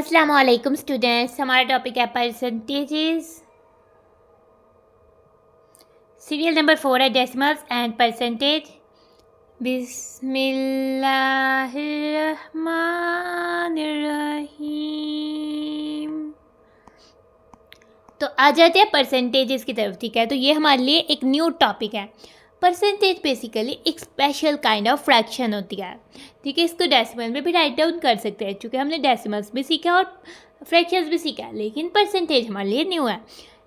अस्सलाम वालेकुम स्टूडेंट्स। हमारा टॉपिक है परसेंटेजेस। सीरियल नंबर 4 है डेसिमल्स एंड परसेंटेज। बिस्मिल्लाहिर्रहमानिर्रहीम। तो आ जाते हैं परसेंटेजेस की तरफ। ठीक है, तो ये हमारे लिए एक न्यू टॉपिक है। परसेंटेज बेसिकली एक स्पेशल काइंड ऑफ फ्रैक्शन होती है। ठीक है, इसको डेसिमल में भी राइट डाउन कर सकते हैं क्योंकि हमने डेसिमल्स भी सीखा और फ्रैक्शंस भी सीखा है, लेकिन परसेंटेज हमारे लिए न्यू है।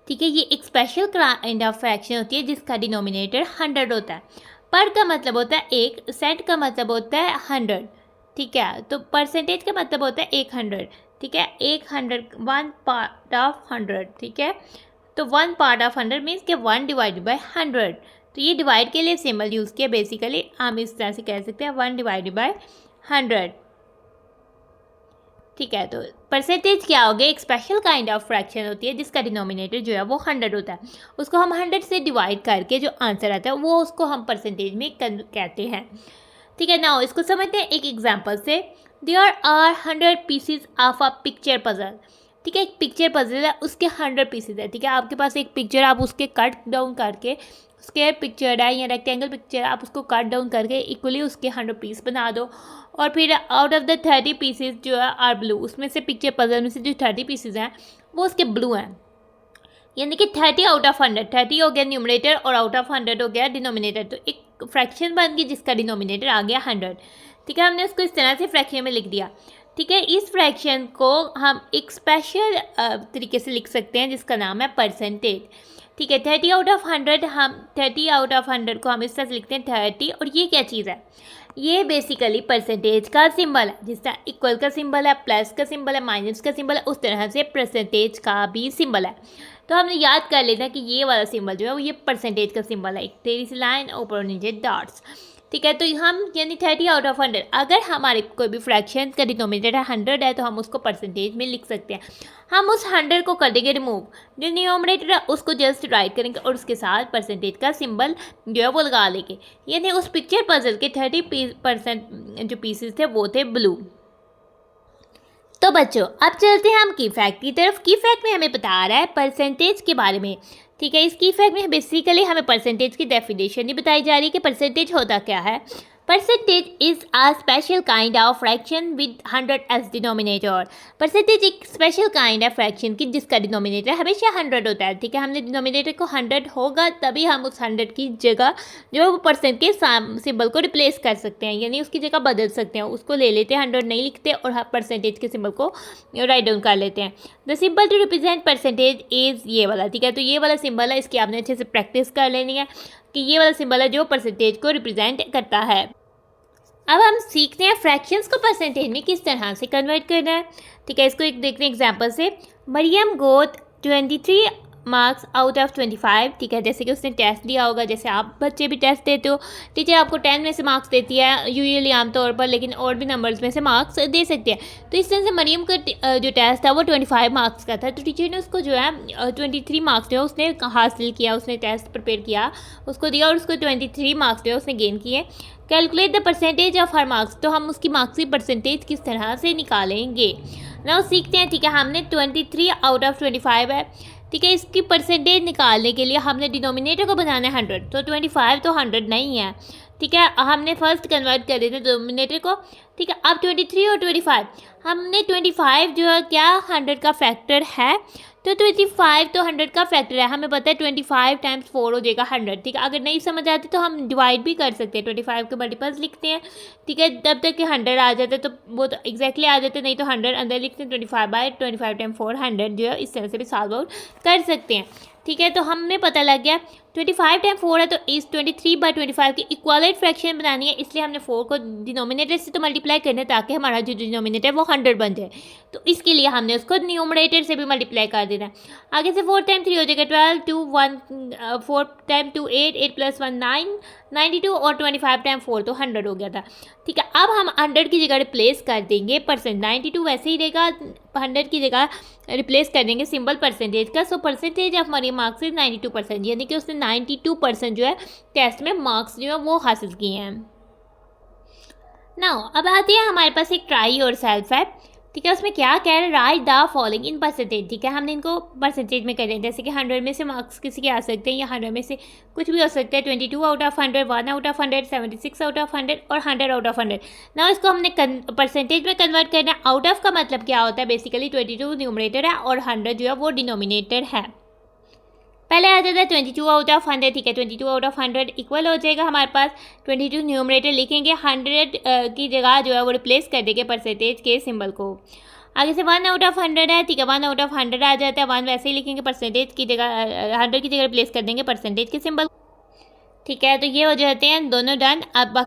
ठीक है, ये एक स्पेशल काइंड ऑफ फ्रैक्शन होती है जिसका डिनोमिनेटर 100 होता है। पर का मतलब होता है एक, सेंट का मतलब होता है 100। ठीक है, तो परसेंटेज का मतलब होता है 100। ठीक है, 100 1 पार्ट ऑफ 100। ठीक है, तो 1 पार्ट ऑफ 100 मीन्स के 1 डिवाइडेड बाई 100। तो ये डिवाइड के लिए सिंबल यूज़ किया। बेसिकली हम इस तरह से कह सकते हैं 1 डिवाइडेड बाई 100। ठीक है, तो परसेंटेज क्या हो गया? एक स्पेशल काइंड ऑफ फ्रैक्शन होती है जिसका डिनोमिनेटर जो है वो 100 होता है। उसको हम 100 से डिवाइड करके जो आंसर आता है वो उसको हम परसेंटेज में कहते हैं। ठीक है, नाउ इसको समझते हैं एक एग्जांपल से। There are 100 pieces of a picture puzzle. ठीक है, एक पिक्चर पजल है, उसके 100 पीसेज है। ठीक है, आपके पास एक पिक्चर, आप उसके कट डाउन करके, स्क्वायर पिक्चर है या रेक्टेंगल पिक्चर, आप उसको कट डाउन करके इक्वली उसके 100 पीस बना दो। और फिर आउट ऑफ द 30 पीसेज जो है आर ब्लू, उसमें से पिक्चर पजल में से जो 30 पीसेज हैं वो उसके ब्लू हैं। यानी कि 30 आउट ऑफ 100, 30 हो गया न्यूमरेटर और आउट ऑफ 100 हो गया डिनोमिनेटर। तो एक फ्रैक्शन बन गई जिसका डिनोमिनेटर आ गया 100। ठीक है, हमने उसको इस तरह से फ्रैक्शन में लिख दिया। ठीक है, इस फ्रैक्शन को हम एक स्पेशल तरीके से लिख सकते हैं जिसका नाम है परसेंटेज। ठीक है, 30 आउट ऑफ 100, हम 30 आउट ऑफ 100 को हम इस तरह से लिखते हैं 30। और ये क्या चीज़ है? ये बेसिकली परसेंटेज का सिंबल है। जिस तरह इक्वल का सिंबल है, प्लस का सिंबल है, माइनस का सिंबल है, उस तरह से परसेंटेज का भी सिंबल है। तो हमने याद कर लेना कि ये वाला सिंबल जो है वो ये परसेंटेज का सिंबल है। एक तेरी सी लाइन, ऊपर और नीचे डॉट्स। ठीक है, तो हम यानी 30 आउट ऑफ 100, अगर हमारे कोई भी फ्रैक्शन का डिनोमिनेटर 100 है तो हम उसको परसेंटेज में लिख सकते हैं। हम उस 100 को कर देंगे रिमूव, जो न्यूमरेटर है उसको जस्ट राइट करेंगे और उसके साथ परसेंटेज का सिंबल जो है वो लगा लेंगे। यानी उस पिक्चर पजल के 30% जो पीसेस थे वो थे ब्लू। तो बच्चों अब चलते हैं हम की फैक्ट की तरफ। की फैक्ट में हमें बता रहा है परसेंटेज के बारे में। ठीक है, इस की फैक्ट में बेसिकली हमें परसेंटेज की डेफिनेशन ही बताई जा रही है कि परसेंटेज होता क्या है। Percentage is a special kind of fraction with 100 as denominator. Percentage एक स्पेशल काइंड है फ्रैक्शन की जिसका डिनोमिनेटर हमेशा 100 होता है। ठीक है, हमने डिनोमिनेटर को 100 होगा तभी हम उस 100 की जगह जो वो परसेंट के सिंबल को रिप्लेस कर सकते हैं, यानी उसकी जगह बदल सकते हैं। उसको ले लेते हैं, 100 नहीं लिखते और परसेंटेज के सिंबल को राइट डाउन कर लेते हैं। The symbol to represent percentage is ये वाला। ठीक है, तो ये वाला सिंबल है, इसकी आपने अच्छे से प्रैक्टिस कर लेनी है कि ये वाला सिंबल है जो परसेंटेज को रिप्रेजेंट करता है। अब हम सीखते हैं फ्रैक्शंस को परसेंटेज में किस तरह से कन्वर्ट करना है। ठीक है, इसको एक देखते हैं एग्जांपल से। मरियम गोट 23 मार्क्स आउट ऑफ 25। ठीक है, जैसे कि उसने टेस्ट दिया होगा, जैसे आप बच्चे भी टेस्ट देते हो, टीचर आपको 10 में से मार्क्स देती है यूजुअली आमतौर पर, लेकिन और भी नंबर्स में से मार्क्स दे सकते हैं। तो इस तरह से मरियम का जो टेस्ट था वो 25 मार्क्स का था, तो टीचर ने उसको जो है 23 मार्क्स जो है उसने हासिल किया, उसने टेस्ट प्रिपेयर किया, उसको दिया और उसको 23 मार्क्स जो है उसने गेन किए। Calculate the percentage of her marks. तो हम उसकी मार्क्स की परसेंटेज किस तरह से निकालेंगे ना सीखते हैं। ठीक है, हमने 23 आउट ऑफ 25 है। ठीक है, इसकी परसेंटेज निकालने के लिए हमने डिनोमिनेटर को बनाना है 100। तो 25 तो 100 नहीं है। ठीक है, हमने फर्स्ट कन्वर्ट कर देते डिनोमिनेटर को। ठीक है, अब 23 और 25, हमने 25 जो है क्या 100 का फैक्टर है, तो 25 तो 100 का फैक्टर है। हमें पता है 25 टाइम्स 4 हो जाएगा 100। ठीक है, अगर नहीं समझ आती तो हम डिवाइड भी कर सकते हैं, 25 के मल्टीपल्स लिखते हैं। ठीक है, तब तक कि 100 आ जाते तो वो तो एग्जैक्टली आ जाते, नहीं तो 100 अंदर लिखते हैं। 25 टाइम 4 100 जो है इस तरह से भी सॉल्व आउट कर सकते हैं। ठीक है, तो हमें पता लग गया 25 टाइम 4 है, तो इस 23/25 की इक्वलेंट फ्रैक्शन बनानी है, इसलिए हमने 4 को डिनोमिनेटर से तो मल्टीप्लाई करना है ताकि हमारा जो डिनोमिनेटर वो 100 बन जाए। तो इसके लिए हमने उसको न्यूमरेटर से भी मल्टीप्लाई कर देना है। आगे से 4 टाइम 3 हो जाएगा 12, 2 1 4 टाइम 2 8, 8 + 1 9, 92 और 25 टाइम 4 तो 100 हो गया था। ठीक है, अब हम 100 की जगह रिप्लेस कर देंगे परसेंट, 92 वैसे ही रहेगा, 100 की जगह रिप्लेस कर देंगे सिंबल परसेंटेज का। So percentage of Mariyam marks is 92%, यानी कि उसने 92% जो है टेस्ट में मार्क्स जो है वो हासिल किए हैं। नाउ अब आते हैं हमारे पास एक ट्राई योरसेल्फ है। ठीक है, उसमें क्या कह रहा है, right the following in percentage. ठीक है, हमने इनको परसेंटेज में कर रहे हैं, जैसे कि 100 में से मार्क्स किसी के आ सकते हैं या 100 में से कुछ भी हो सकता है, 22 out of 100, 1 out of 100, 76 out of 100 और 100 आउट ऑफ 100। ना इसको हमने परसेंटेज में कन्वर्ट करना है। आउट ऑफ का मतलब क्या होता है, बेसिकली 22 न्यूमरेटर है और 100 जो है वो डिनोमिनेटर है। पहले आ जाता है 22 आउट ऑफ 100। ठीक है, 22 आउट ऑफ 100 इक्वल हो जाएगा हमारे पास 22 न्यूमरेटर लिखेंगे, 100 की जगह जो है वो रिप्लेस कर देंगे परसेंटेज के सिंबल को। आगे से 1 आउट ऑफ 100 है। ठीक है, 1 आउट ऑफ 100 आ जाता है, 1 वैसे ही लिखेंगे, परसेंटेज की जगह 100 की जगह रिप्लेस कर देंगे परसेंटेज के सिंबल। ठीक है, तो ये हो जाते हैं दोनों डन। अब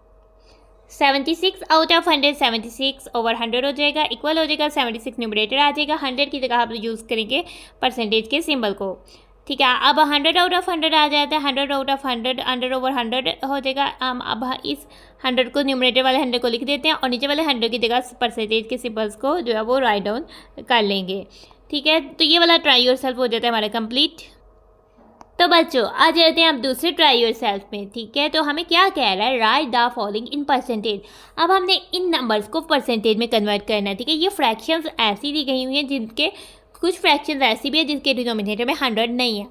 76 आउट ऑफ 100, 76 ओवर 100 हो जाएगा, इक्वल हो जाएगा 76 न्यूमरेटर आ जाएगा, 100 की जगह आप यूज़ करेंगे परसेंटेज के सिंबल को। ठीक है, अब 100 आउट ऑफ 100 आ जाता है, 100 आउट ऑफ 100, 100 ओवर 100 हो जाएगा। हम अब इस 100 को न्यूमरेटर वाले 100 को लिख देते हैं और नीचे वाले 100 की जगह परसेंटेज के सिंबल्स को जो है वो राइट डाउन कर लेंगे। ठीक है, तो ये वाला ट्राई योरसेल्फ हो जाता है हमारा कंप्लीट। तो बच्चों आ जाते हैं अब दूसरे ट्राई योरसेल्फ में। ठीक है, तो हमें क्या कह रहा है, right the following in percentage. अब हमने इन नंबर्स को परसेंटेज में कन्वर्ट करना है। ठीक है, ये फ्रैक्शंस ऐसी दी गई हुई हैं जिनके कुछ फ्रैक्शंस ऐसी भी है जिनके डिनोमिनेटर में 100 नहीं है।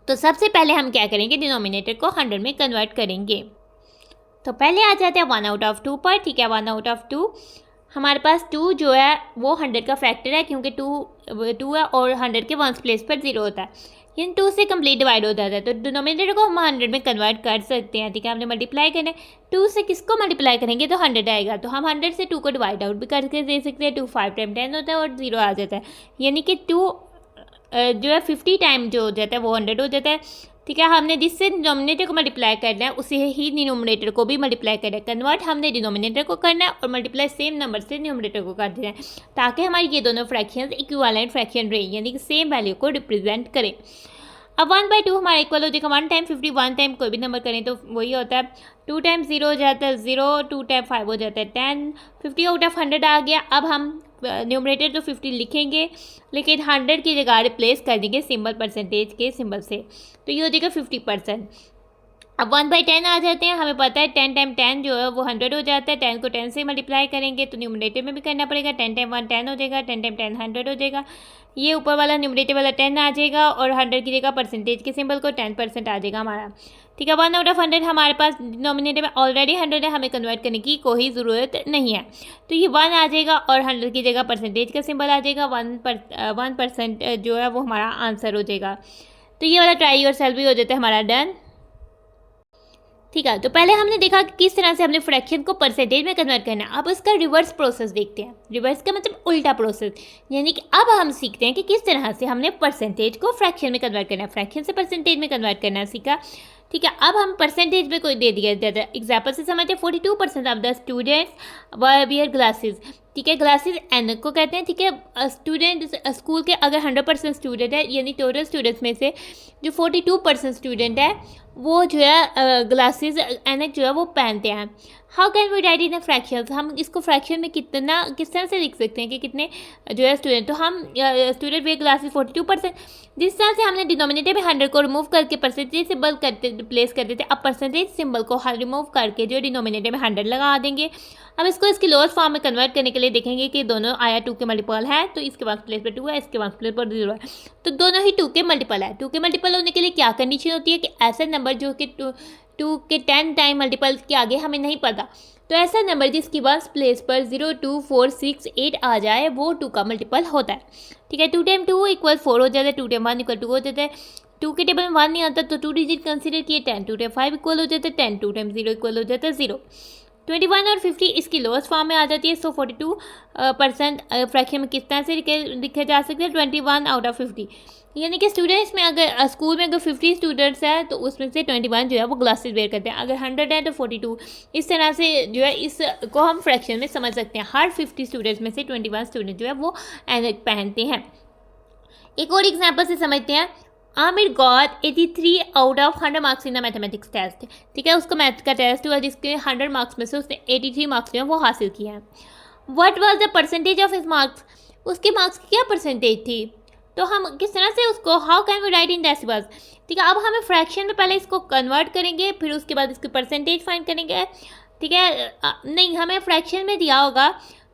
तो सबसे पहले हम क्या करेंगे, डिनोमिनेटर को 100 में कन्वर्ट करेंगे। तो पहले आ जाते हैं 1 आउट ऑफ 2 पर। ठीक है, 1 आउट ऑफ 2 हमारे पास 2 जो है वो 100 का फैक्टर है, क्योंकि 2 है और 100 के वंस प्लेस पर 0 होता है, यानी 2 से कंप्लीट डिवाइड हो जाता है। तो डिनोमिनेटर को हम 100 में कन्वर्ट कर सकते हैं। ठीक है, हमने मल्टीप्लाई करना है, 2 से किसको मल्टीप्लाई करेंगे तो 100 आएगा, तो हम 100 से 2 को डिवाइड आउट भी करके दे सकते हैं। 2 5 टाइम 10 होता है और 0 आ जाता है, यानी कि 2 जो है 50 टाइम जो हो जाता है वो 100 हो जाता है। ठीक है, हमने जिससे डिनोमिनेटर को मल्टीप्लाई करना है उसे ही डिनोमिनेटर को भी मल्टीप्लाई करना है। कन्वर्ट हमने डिनोमिनेटर को करना है और मल्टीप्लाई सेम नंबर से डिनोमिनेटर को कर देना है, ताकि हमारी ये दोनों फ्रैक्शंस इक्विवेलेंट फ्रैक्शन रहे, यानी कि सेम वैल्यू को रिप्रेजेंट करें। अब 1/2 हमारा इक्वल हो जाएगा 1 टाइम 50, 1 टाइम कोई भी नंबर करें तो वही होता है, 2 टाइम 0 हो जाता है 0, 2 टाइम 5 हो जाता है 10, 50 आउट ऑफ 100 आ गया। अब हम न्यूमरेटर तो 50 लिखेंगे, लेकिन 100 की जगह रिप्लेस कर देंगे सिंबल परसेंटेज के सिंबल से, तो ये हो जाएगा 50%। अब 1/10 आ जाते हैं, हमें पता है 10 टाइम 10 जो है वो 100 हो जाता है, 10 को 10 से मल्टीप्लाई करेंगे तो न्यूमरेटर में भी करना पड़ेगा, 10 टाइम 1 10 हो जाएगा, 10 टाइम 10 100 हो जाएगा, ये ऊपर वाला न्यूमरेटर वाला 10 आ जाएगा और 100 की जगह परसेंटेज के सिंबल को 10% आ जाएगा हमारा। ठीक है, 1 आउट ऑफ 100 हमारे पास डिनोमिनेटर में ऑलरेडी 100 है, हमें कन्वर्ट करने की कोई ज़रूरत नहीं है, तो ये 1 आ जाएगा और 100 की जगह परसेंटेज का सिंबल आ जाएगा, 1% जो है वो हमारा आंसर हो जाएगा। तो ये वाला ट्राई योरसेल्फ भी हो जाता है हमारा डन। ठीक है, तो पहले हमने देखा कि किस तरह से हमने फ्रैक्शन को परसेंटेज में कन्वर्ट करना है। अब उसका रिवर्स प्रोसेस देखते हैं। रिवर्स का मतलब उल्टा प्रोसेस, यानी कि अब हम सीखते हैं कि किस तरह से हमने परसेंटेज को फ्रैक्शन में कन्वर्ट करना है, फ्रैक्शन से परसेंटेज में कन्वर्ट करना सीखा। ठीक है, अब हम परसेंटेज में कोई दे दिया जाता है, एग्जाम्पल से समझते हैं 42% of the students wear glasses. ठीक है, ग्लासेस एन को कहते हैं। ठीक है, स्टूडेंट स्कूल के अगर 100% स्टूडेंट है, यानी टोटल स्टूडेंट्स में से जो 42% स्टूडेंट है वो जो है ग्लासेस एनक जो है वो पहनते हैं। How can we write in a fraction, हम इसको फ्रैक्शन में कितना किस तरह से लिख सकते हैं कि कितने जो है स्टूडेंट, तो हम स्टूडेंट वे ग्लासेस 42%, जिस तरह से हमने डिनोमिनेटर में 100 को रिमूव करके परसेंटेज सिंबल करते रिप्लेस कर देते, अब परसेंटेज सिंबल को रिमूव करके जो डिनोमिनेटर में 100 लगा देंगे। अब इसको इसकी लोअर फॉर्म में कन्वर्ट करने के लिए देखेंगे कि दोनों आया 2 के मल्टीपल है, तो इसके वंस प्लेस पर 2 है, इसके वंस प्लेस पर 0 है, तो दोनों ही 2 के मल्टीपल है। 2 के मल्टीपल होने के लिए क्या कंडीशन होती है कि ऐसा नंबर जो कि 2 के 10 टाइम मल्टीपल के आगे हमें नहीं पता, तो ऐसा नंबर जिसकी वंस प्लेस पर 0 2 4 6 8 आ जाए वो 2 का मल्टीपल होता है। ठीक है, 2 टाइम 2 इक्वल 4 हो जाता है, 2 टाइम 1 इक्वल 2 हो जाता है, 2 के टेबल में 1 नहीं आता तो 2 डिजिट कंसिडर किए, 10 2 टाइम 5 इक्वल हो जाता है 10, 2 टाइम 0 इक्वल हो जाता है 0। 21 और 50 इसकी लोएस्ट फॉर्म में आ जाती है, सो 42% फ्रैक्शन में किस तरह से लिखे जा सकते हैं, 21 आउट ऑफ 50, यानी कि स्टूडेंट्स में अगर स्कूल में अगर 50 स्टूडेंट्स हैं तो उसमें से 21 जो है वो ग्लासेस वेयर करते हैं, अगर 100 है तो 42, इस तरह से जो है इसको हम फ्रैक्शन में समझ सकते हैं। हर 50 स्टूडेंट्स में से 21 स्टूडेंट जो है वो ऐनक पहनते हैं। एक और एग्जाम्पल से समझते हैं, Aamir got 83 out of 100 marks in the mathematics test. ठीक है, उसका मैथ का टेस्ट हुआ जिसके 100 मार्क्स में से उसने 83 मार्क्स जो है वो हासिल किए हैं। What was the percentage of his marks, उसके मार्क्स की क्या परसेंटेज थी, तो हम किस तरह से उसको how can we write in decimals. ठीक है, अब हमें फ्रैक्शन में पहले इसको कन्वर्ट करेंगे, फिर उसके बाद इसकी परसेंटेज फाइंड करेंगे। ठीक है, नहीं हमें फ्रैक्शन में दिया होगा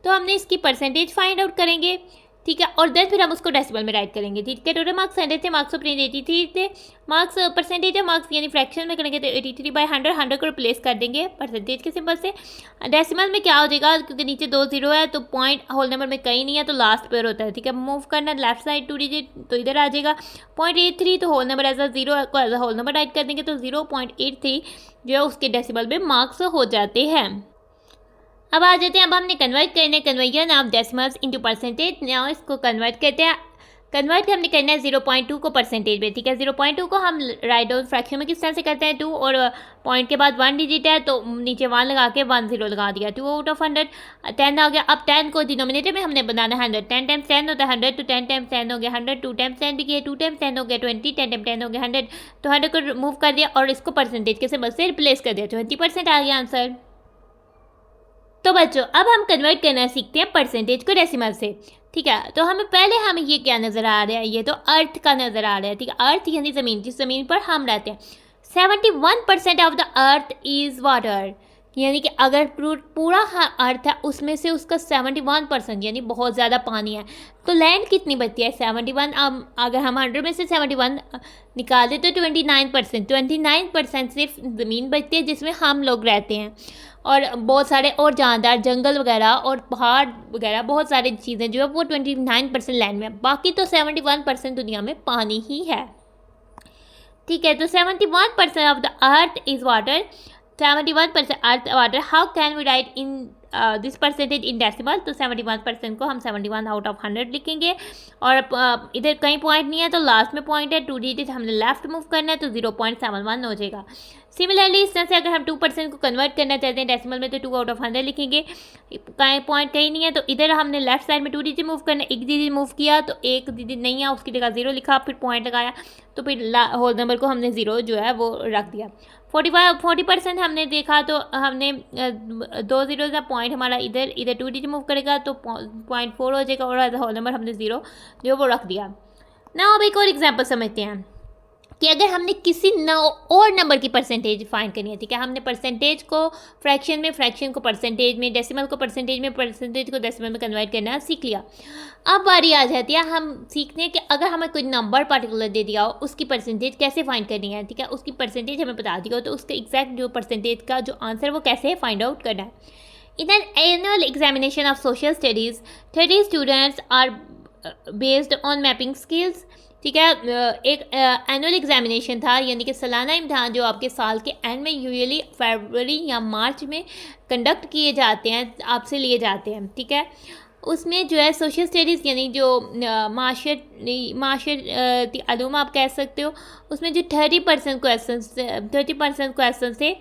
तो हमने इसकी परसेंटेज फाइंड आउट करेंगे, ठीक है, और देन फिर हम उसको डेसिमल में राइट करेंगे, ठीक है। टोटल मार्क्स 100 थे, मार्क्स ऑफ रेंज 83 थे, मार्क्स परसेंटेज ऑफ मार्क्स यानी फ्रैक्शन में करेंगे तो 83/100, 100 को रिप्लेस कर देंगे परसेंटेज के सिंबल से। डेसिमल में क्या हो जाएगा, क्योंकि नीचे 2 0 है तो पॉइंट होल नंबर में कहीं नहीं है तो लास्ट पेयर होता है, ठीक है। मूव करना लेफ्ट साइड 2 डिजिट तो इधर आ जाएगा 0.83, तो होल नंबर एज अ 0 को as a whole number write कर देंगे तो 0.83 जो है उसके डेसिमल में मार्क्स हो जाते हैं। अब आ जाते हैं, अब हमने कन्वर्ट करना है, conversion of decimals into percentage. Now इसको कन्वर्ट करते हैं, कन्वर्ट हमने करना है 0.2 को परसेंटेज में, ठीक है। 0.2 को हम राइट डाउन फ्रैक्शन में किस तरह से करते हैं, 2 और पॉइंट के बाद 1 डिजिट है तो नीचे 1 लगा के 1 0 लगा दिया, 2 आउट ऑफ 100, 10 आ गया। अब 10 को डिनोमिनेटर में हमने बनाना है 100, 10 टाइम्स 10 होता है 100, तो 10 टाइम्स 10 हो गया 100, 2 टाइम्स 10 भी किया, 2 टाइम्स 10 हो गया 20, 10 टाइम्स 10 हो गया 100, तो 100 को रिमूव कर दिया और इसको परसेंटेज के सिंबल से रिप्लेस कर दिया, 20% आ गया आंसर। तो बच्चों अब हम कन्वर्ट करना सीखते हैं परसेंटेज को डेसिमल से, ठीक है। तो हमें ये क्या नज़र आ रहा है, ये तो अर्थ का नज़र आ रहा है, ठीक है। अर्थ यानी ज़मीन, जिस ज़मीन पर हम रहते हैं। 71% of the earth is water, यानी कि अगर पूरा अर्थ है उसमें से उसका 71% यानी बहुत ज़्यादा पानी है, तो लैंड कितनी बचती है 71। अगर हम 100 में से 71 निकाल दें तो 29% सिर्फ ज़मीन बचती है जिसमें हम लोग रहते हैं, और बहुत सारे और जानदार जंगल वगैरह और पहाड़ वगैरह बहुत सारी चीज़ें जो है वो 29% लैंड में, बाकी तो 71% दुनिया में पानी ही है, ठीक है। तो 71% of the earth is water, 71% earth water. How can we write in this percentage in decimal, तो 71% को हम 71 आउट ऑफ 100 लिखेंगे, और इधर कहीं पॉइंट नहीं है तो लास्ट में पॉइंट है, 2 डिजिट हमने लेफ्ट मूव करना है तो 0.71 हो जाएगा। सिमिलरली इस तरह से अगर हम 2% को कन्वर्ट करना चाहते हैं डेसिमल में तो 2 आउट ऑफ 100 लिखेंगे, पॉइंट कहीं नहीं है तो इधर हमने लेफ्ट साइड में 2 डिजिट मूव करना है, 1 डिजिट मूव किया तो 1 डिजिट नहीं है उसकी जगह 0 लिखा, फिर पॉइंट लगाया तो फिर होल नंबर को हमने 0 जो है वो रख दिया। 40% हमने देखा तो हमने 2 0 का पॉइंट हमारा इधर 2 डिजिट मूव करेगा तो 0.4 हो जाएगा, और होल नंबर हमने 0 जो वो रख दिया। ना अब एक और एग्जांपल समझते हैं कि अगर हमने किसी और नंबर की परसेंटेज फाइंड करनी है, ठीक है। हमने परसेंटेज को फ्रैक्शन में, फ्रैक्शन को परसेंटेज में, डेसिमल को परसेंटेज में, परसेंटेज को डेसिमल में कन्वर्ट करना सीख लिया। अब बारी आ जाती है हम सीखते हैं कि अगर हमें कोई नंबर पर्टिकुलर दे दिया हो उसकी परसेंटेज कैसे फाइंड करनी है, ठीक है। उसकी परसेंटेज हमें बता दिया हो तो उसका एग्जैक्ट जो परसेंटेज का जो आंसर वो कैसे फाइंड आउट करना है। In an annual examination of social studies 30 students are based on mapping skills, ठीक है। एक एनुअल एग्जामिनेशन था, यानी कि सालाना इम्तहान जो आपके साल के एंड में यूजुअली फरवरी या मार्च में कंडक्ट किए जाते हैं, आपसे लिए जाते हैं, ठीक है। उसमें जो है सोशल स्टडीज़ यानी जो माशरती अलूम आप कह सकते हो, उसमें जो 30% क्वेश्चन थे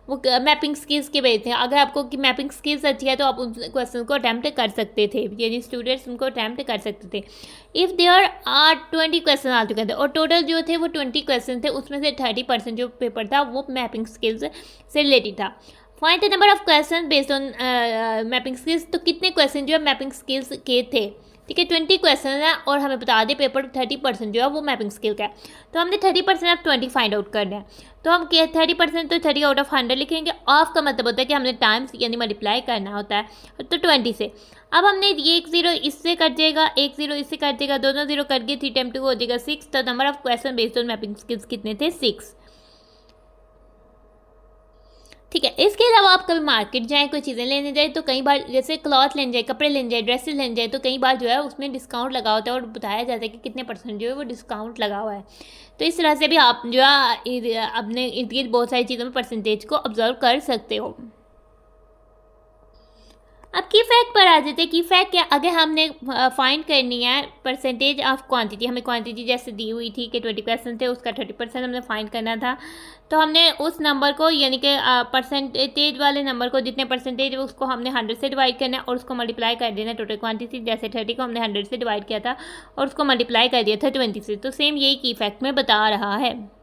वो मैपिंग स्किल्स के बेस थे। अगर आपको कि मैपिंग स्किल्स अच्छी है तो आप उन क्वेश्चन को अटैम्प्ट कर सकते थे, यानी स्टूडेंट्स उनको अटैम्प्ट कर सकते थे। इफ़ देयर आर 20 क्वेश्चन आ चुके थे और टोटल जो थे वो 20 क्वेश्चन थे, उसमें से 30% जो पेपर था वो मैपिंग स्किल्स से रिलेटेड था। Find the number of question based on mapping skills, तो कितने क्वेश्चन जो है मैपिंग स्किल्स के थे, ठीक है। 20 क्वेश्चन है और हमें बता दें पेपर 30% जो है वो मैपिंग स्किल का है, तो हमने 30% ऑफ 20 फाइंड आउट करना है। तो हम 30% तो 30 आउट ऑफ 100 लिखेंगे। ऑफ का मतलब होता है कि हमने टाइम्स यानी मल्टीप्लाई करना होता है, तो 20 से। अब हमने ये 1 0 इससे कट जाएगा, 1 0 इससे कट जाएगा, दोनों 0 कट गए, 3 टाइम 2 हो जाएगा 6। तो number of question based on mapping skills कितने थे, 6, ठीक है। इसके अलावा आप कभी मार्केट जाएँ, कोई चीज़ें लेने जाए तो कई बार जैसे क्लॉथ लेने जाए, कपड़े लेने जाए, ड्रेसेस लेने जाए, तो कई बार जो है उसमें डिस्काउंट लगा होता है और बताया जाता है कि कितने % जो है वो डिस्काउंट लगा हुआ है। तो इस तरह से भी आप जो है अपने इर्द गिर्द बहुत सारी चीज़ों में परसेंटेज को ऑब्जर्व कर सकते हो। अब की फैक्ट पर आ जाते हैं। की फैक्ट क्या, अगर हमने फाइंड करनी है परसेंटेज ऑफ क्वांटिटी, हमें क्वांटिटी जैसे दी हुई थी कि 20% थे, उसका 30% हमने फाइंड करना था, तो हमने उस नंबर को यानी कि परसेंटेज वाले नंबर को जितने परसेंटेज उसको हमने 100 से डिवाइड करना है और उसको मल्टीप्लाई कर देना टोटल क्वांटिटी। जैसे 30 को हमने 100 से डिवाइड किया था और उसको मल्टीप्लाई कर दिया था 20 से, तो सेम यही की फैक्ट में बता रहा है।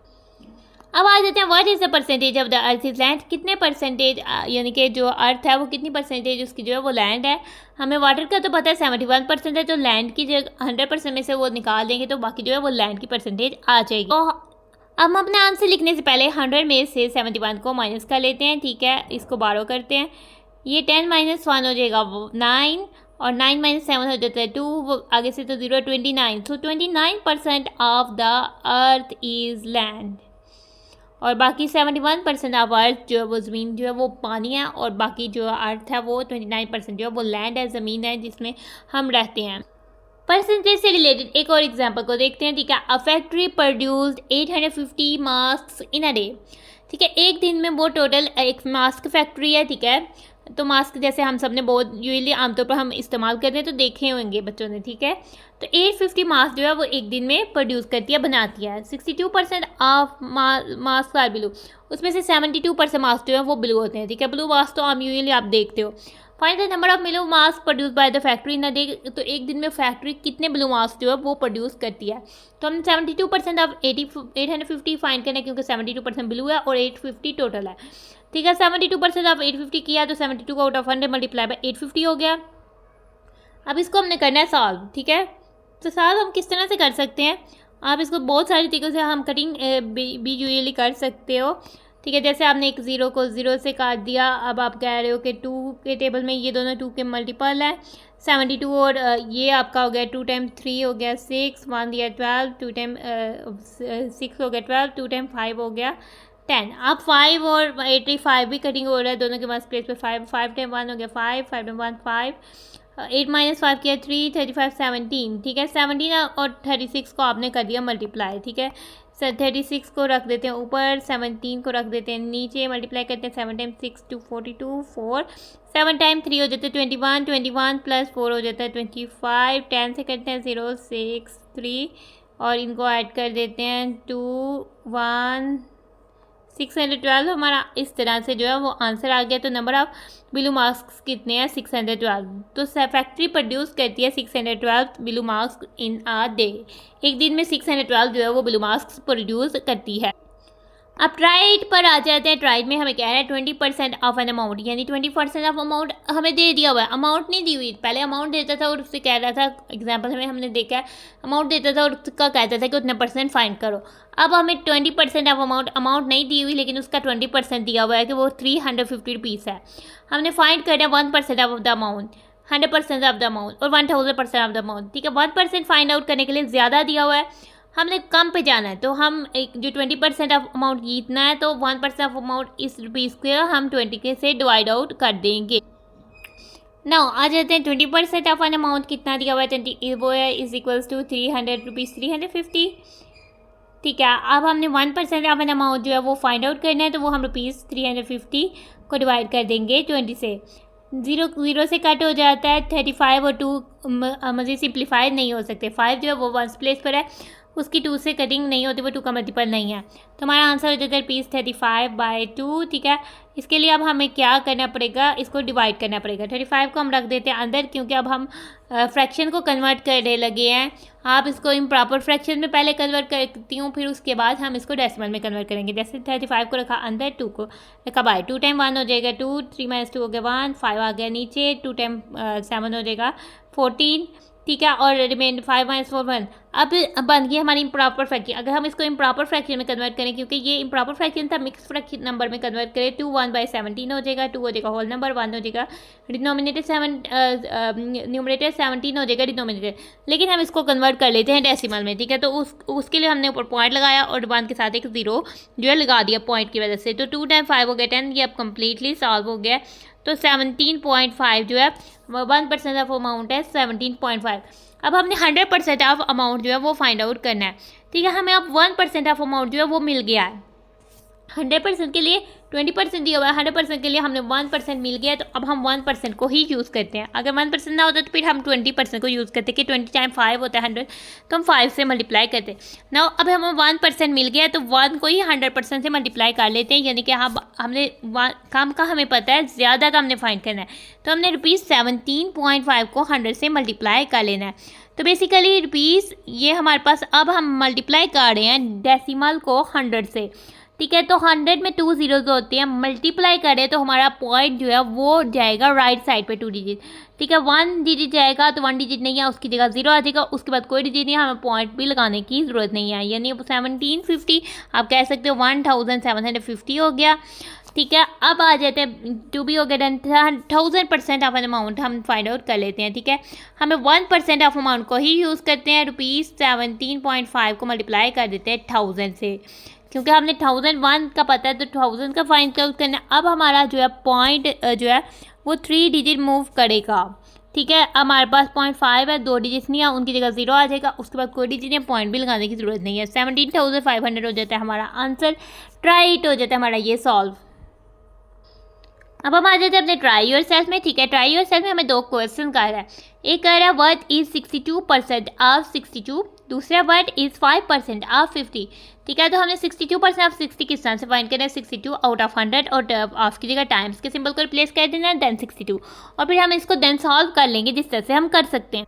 अब आ जाते हैं what is the percentage of the earth is land, कितने परसेंटेज यानी कि जो अर्थ है वो कितनी परसेंटेज उसकी जो है वो लैंड है। हमें वाटर का तो पता है 71% है, तो लैंड की जो 100% में से वो निकाल देंगे तो बाकी जो है वो लैंड की परसेंटेज आ जाएगी। तो अब हम अपना आंसर लिखने से पहले 100 में से 71 को माइनस कर लेते हैं, ठीक है। इसको बारो करते हैं, ये 10 - 1 हो जाएगा 9, और 9 - 7 हो जाता है 2, आगे से तो 0 29। सो 29% of the earth is land, और बाकी 71% ऑफ अर्थ जो है वो ज़मीन जो है वो पानी है, और बाकी जो अर्थ है वो 29% जो है वो लैंड है, ज़मीन है जिसमें हम रहते हैं। परसेंटेज से रिलेटेड एक और एग्जांपल को देखते हैं, ठीक है। A factory produced 850 mask in a day, ठीक है। एक दिन में वो टोटल एक मास्क फैक्ट्री है, ठीक है। तो मास्क जैसे हम सब ने बहुत यूजली आमतौर पर हम इस्तेमाल करते हैं तो देखे होंगे बच्चों ने, ठीक है। तो 850 मास्क जो है वो एक दिन में प्रोड्यूस करती है, बनाती है। 62% ऑफ मास्क आर ब्लू, उसमें से 72% मास्क जो है वो ब्लू होते हैं, ठीक है। ब्लू मास्क तो हम यूजली आप देखते हो। Find the number of blue mask produce by the factory in a day, तो एक दिन में फैक्ट्री कितने ब्लू मास्क जो है वो प्रोड्यूस करती है। तो हम 72% ऑफ 850 फाइंड करना है, क्योंकि 72% ब्लू है और 850 टोटल है, ठीक है। 72% ऑफ 850 किया तो 72 को आउट ऑफ 100 मल्टीप्लाई बाय 850 हो गया। अब इसको हमने करना है सॉल्व, ठीक है। तो सॉल्व हम किस तरह से कर सकते हैं, आप इसको बहुत सारे तरीक़ों से हम कटिंग भी यूजली कर सकते हो, ठीक है। जैसे आपने एक 0 को 0 से काट दिया, अब आप कह रहे हो कि 2 के टेबल में ये दोनों 2 के मल्टीपल है 72, और ये आपका हो गया 2 टाइम 3 हो गया 6, 1 दिया 12, 2 टाइम 6 हो गया 12, 2 टाइम 5 हो गया 10। अब 5 और 85 भी कटिंग हो रहा है, दोनों के पास प्लेस पे 5 टाइम 1 हो गया 5, 5 टाइम 1 5, 8 - 5 किया 3, 35 17, ठीक है। 17 और 36 को आपने कर दिया मल्टीप्लाई, ठीक है। 36 को रख देते हैं ऊपर, 17 को रख देते हैं नीचे, मल्टीप्लाई करते हैं 7 टाइम 6 2 42 4, 7 टाइम 3 हो जाता है 21, 21 प्लस 4 हो जाता है 25, 10 से करते हैं 0 6 3, और इनको ऐड कर देते हैं 2 1 612। हमारा इस तरह से जो है वो आंसर आ गया। तो नंबर ऑफ ब्लू मास्क कितने हैं 612। तो फैक्ट्री प्रोड्यूस करती है 612 ब्लू मास्क इन आ डे, एक दिन में 612 जो है वो ब्लू मास्क प्रोड्यूस करती है। अब ट्राइड पर आ जाते हैं। ट्राइड में हमें कह रहा है 20% ऑफ एन अमाउंट, यानी 20% ऑफ अमाउंट हमें दे दिया हुआ है, अमाउंट नहीं दी हुई। पहले अमाउंट देता था और उससे कह रहा था, एग्जांपल में हमने देखा है अमाउंट देता था और उसका कहता था कि उतना परसेंट फाइंड करो। अब हमें 20% ऑफ अमाउंट नहीं दी हुई, लेकिन उसका 20% दिया हुआ है कि वो 350 रुपीज़ है। हमने फाइंड करना है 1% of the amount, 100% of the amount और 1000% ऑफ द अमाउंट, ठीक है। 1% फाइंड आउट करने के लिए ज़्यादा दिया हुआ है, हमने कम पे जाना है। तो हम एक जो 20% ऑफ अमाउंट जीतना है, तो 1% ऑफ अमाउंट इस रुपीज़ को हम 20 के से डिवाइड आउट कर देंगे। नाउ आ जाते हैं 20% ऑफ एन अमाउंट कितना दिया हुआ है 20, वो है इज इक्वल्स टू 300 रुपीज़ 350, ठीक है। अब हमने 1% ऑफ एन अमाउंट जो है वो फाइंड आउट करना है, तो वो हम रुपीज़ 350 को डिवाइड कर देंगे 20 से। 0 से कट हो जाता है 35 और 2 मज़ीद सिंप्लीफाई नहीं हो सकते। 5 जो है वो 1 प्लेस पर है, उसकी 2 से कटिंग नहीं होती, वो 2 का मल्टीपल नहीं है। तो हमारा आंसर हो जाता है रुपीज़ 35/2, ठीक है। इसके लिए अब हमें क्या करना पड़ेगा, इसको डिवाइड करना पड़ेगा। 35 को हम रख देते हैं अंदर, क्योंकि अब हम फ्रैक्शन को कन्वर्ट करने लगे हैं। आप इसको इम्प्रॉपर फ्रैक्शन में पहले कन्वर्ट करती हूँ, फिर उसके बाद हम इसको डेसिमल में कन्वर्ट करेंगे। जैसे 35 को रखा अंदर, 2 को रखा बाय, 2 टाइम 1 हो जाएगा 2, 3 - 2 हो गया 1, 5 आ गया नीचे, 2 टाइम 7 हो जाएगा 14, ठीक है। और रिमेन 5 - 4 1। अब बन गई हमारी इम्प्रॉपर फ्रैक्शन। अगर हम इसको इम्प्रॉपर फ्रैक्शन में कन्वर्ट करें, क्योंकि ये इम्प्रॉपर फ्रैक्शन था, मिक्स फ्रैक्शन नंबर में कन्वर्ट करें, 2 1/17 हो जाएगा, 2 हो जाएगा होल नंबर, 1 हो जाएगा डिनोमिनेटर, न्यूमरेटर 17 हो जाएगा डिनोमिनेटर। लेकिन हम इसको कन्वर्ट कर लेते हैं डेसिमल में, ठीक है। तो उसके लिए हमने ऊपर पॉइंट लगाया और 1 के साथ एक 0 जो है लगा दिया पॉइंट की वजह से। तो 2 टाइम 5 हो गया 10, ये अब कम्प्लीटली सॉल्व हो गया। तो 17.5 जो है 1% ऑफ अमाउंट है 17.5। अब हमने 100% ऑफ अमाउंट जो है वो फाइंड आउट करना है, ठीक है। हमें अब 1% ऑफ अमाउंट जो है वो मिल गया है। 100% के लिए 20% दिया हुआ है, 100% के लिए हमने 1% मिल गया है। तो अब हम 1% को ही यूज़ करते हैं। अगर 1% ना होता तो फिर हम 20% को यूज़ करते कि 20 टाइम 5 होता है 100, तो हम 5 से मल्टीप्लाई करते। ना अब हमें 1% मिल गया है, तो 1 को ही 100% से मल्टीप्लाई कर लेते हैं, यानी कि हमने कम का हमें पता है, ज़्यादा का हमने फाइंड करना है। तो हमने ₹17.5 को 100 से मल्टीप्लाई कर लेना है। तो बेसिकली रुपीज़ ये हमारे पास, अब हम मल्टीप्लाई कर रहे हैं डेसिमल को 100 से, ठीक है। तो 100 में 2 ज़ीरोज़ होते हैं, मल्टीप्लाई करें तो हमारा पॉइंट जो है वो जाएगा राइट साइड पे 2 डिजिट, ठीक है। 1 डिजिट जाएगा तो 1 डिजिट नहीं है, उसकी जगह 0 आ जाएगा, उसके बाद कोई डिजिट नहीं है, हमें पॉइंट भी लगाने की ज़रूरत नहीं है। यानी 1750 आप कह सकते हो 1750 हो गया, ठीक है, अब आ जाते हैं टू बी हो गया डन 1000% ऑफ एन अमाउंट हम फाइंड आउट कर लेते हैं। ठीक है, हमें 1% ऑफ अमाउंट को ही यूज़ करते हैं, ₹17.5 को मल्टीप्लाई कर देते हैं 1000 से, क्योंकि हमने 1001 का पता है तो 1000 का फाइंड आउट करना। अब हमारा जो है पॉइंट जो है वो 3 डिजिट मूव करेगा। ठीक है, हमारे पास 0.5 है, 2 डिजिट्स नहीं है, उनकी जगह 0 आ जाएगा, उसके बाद कोई डिजिट नहीं, पॉइंट भी लगाने की ज़रूरत नहीं है। 17,500 हो जाता है हमारा आंसर, ट्राई इट हो जाता है हमारा ये सॉल्व। अब हम आ जाते हैं अपने ट्राई योरसेल्फ में। ठीक है, ट्राई योरसेल्फ में हमें 2 क्वेश्चन कर रहा है। एक कह रहा है व्हाट इज 62% ऑफ 62, दूसरा व्हाट इज 5% ऑफ 50। ठीक है, तो हमने 62% ऑफ 60 किस तरह से फाइंड करना है, 62 आउट ऑफ 100 और ऑफ की जगह टाइम्स के सिंबल को रिप्लेस कर देना है, देन 62, और फिर हम इसको देन सॉल्व कर लेंगे जिस तरह से हम कर सकते हैं।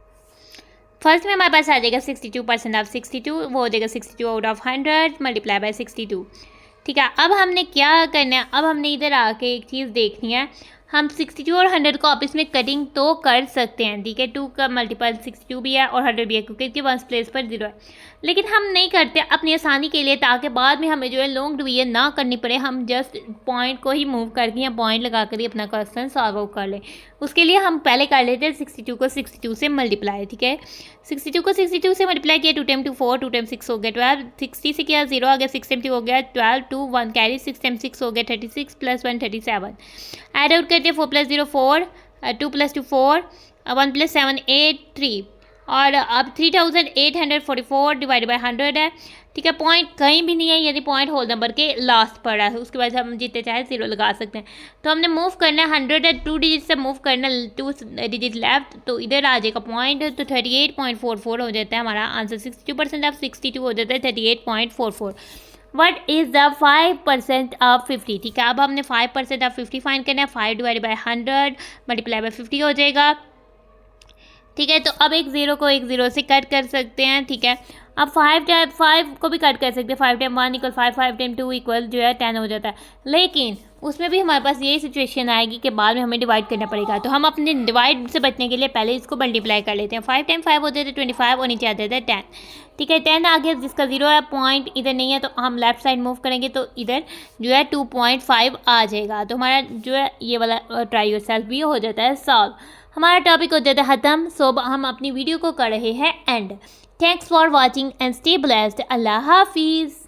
फर्स्ट में हमारे पास आ जाएगा 62% ऑफ 62, वो हो जाएगा 62 आउट ऑफ 100 मल्टीप्लाई बाय 62। ठीक है, अब हमने क्या करना है, अब हमने इधर आके एक चीज़ देखनी है, हम 62 और 100 को आपस में कटिंग तो कर सकते हैं। ठीक है, 2 का मल्टीपल 62 भी है और 100 भी है, क्योंकि इसके 1 प्लेस पर 0 है, लेकिन हम नहीं करते अपनी आसानी के लिए, ताकि बाद में हमें जो है लॉन्ग डिवीजन ना करनी पड़े, हम जस्ट पॉइंट को ही मूव करके या पॉइंट लगा कर ही अपना क्वेश्चन सॉल्व आउट कर लें। उसके लिए हम पहले कर लेते हैं 62 को 62 से मल्टीप्लाई। ठीक है, 62 को 62 से मल्टीप्लाई किया, 2 टाइम 2 4, 2 टाइम 6 हो गया 12, 60 से किया 0 आ गया, 6 टाइम 2 हो गया 12, 2 1 कैरी, 6 टाइम 6 हो गया 36 प्लस 1 37। एड आउट करते हैं 4 + 0 4, 2 + 2 4, 1 + 7 8 3, और अब 3844 डिवाइड बाई 100 है। ठीक है, पॉइंट कहीं भी नहीं है, यदि पॉइंट होल नंबर के लास्ट पर है, उसके बाद हम जितने चाहे 0 लगा सकते हैं। तो हमने मूव करना है 100 है, 2 डिजिट से मूव करना, 2 डिजिट लेफ्ट, तो इधर आ जाएगा पॉइंट, तो 38.44 हो जाता है हमारा आंसर। 62% ऑफ 62 हो जाता है 38.44। What is the 5% of 50। ठीक है, अब हमने 5% ऑफ 50 फाइंड करना है, 5 डिवाइड बाई 100 मल्टीप्लाई बाई 50 हो जाएगा। ठीक है, तो अब एक 0 को एक 0 से कट कर सकते हैं। ठीक है, अब 5 को भी कट कर सकते हैं, 5 टाइम 1 = 5, 5 टाइम 2 = जो है 10 हो जाता है, लेकिन उसमें भी हमारे पास यही सिचुएशन आएगी कि बाद में हमें डिवाइड करना पड़ेगा, तो हम अपने डिवाइड से बचने के लिए पहले इसको मल्टीप्लाई कर लेते हैं। 5 टाइम 5 हो जाता है 25 और नीचे आ जाता है 10। ठीक है, 10 आ गया, जिसका 0 है, पॉइंट इधर नहीं है, तो हम लेफ्ट साइड मूव करेंगे तो इधर जो है 2.5 आ जाएगा, तो हमारा जो है ये वाला ट्राई योरसेल्फ भी हो जाता है सॉल्व। हमारा टॉपिक हो जाता है ख़त्म। सो हम अपनी वीडियो को कर रहे हैं end. Thanks for watching and stay blessed. अल्लाह हाफिज़।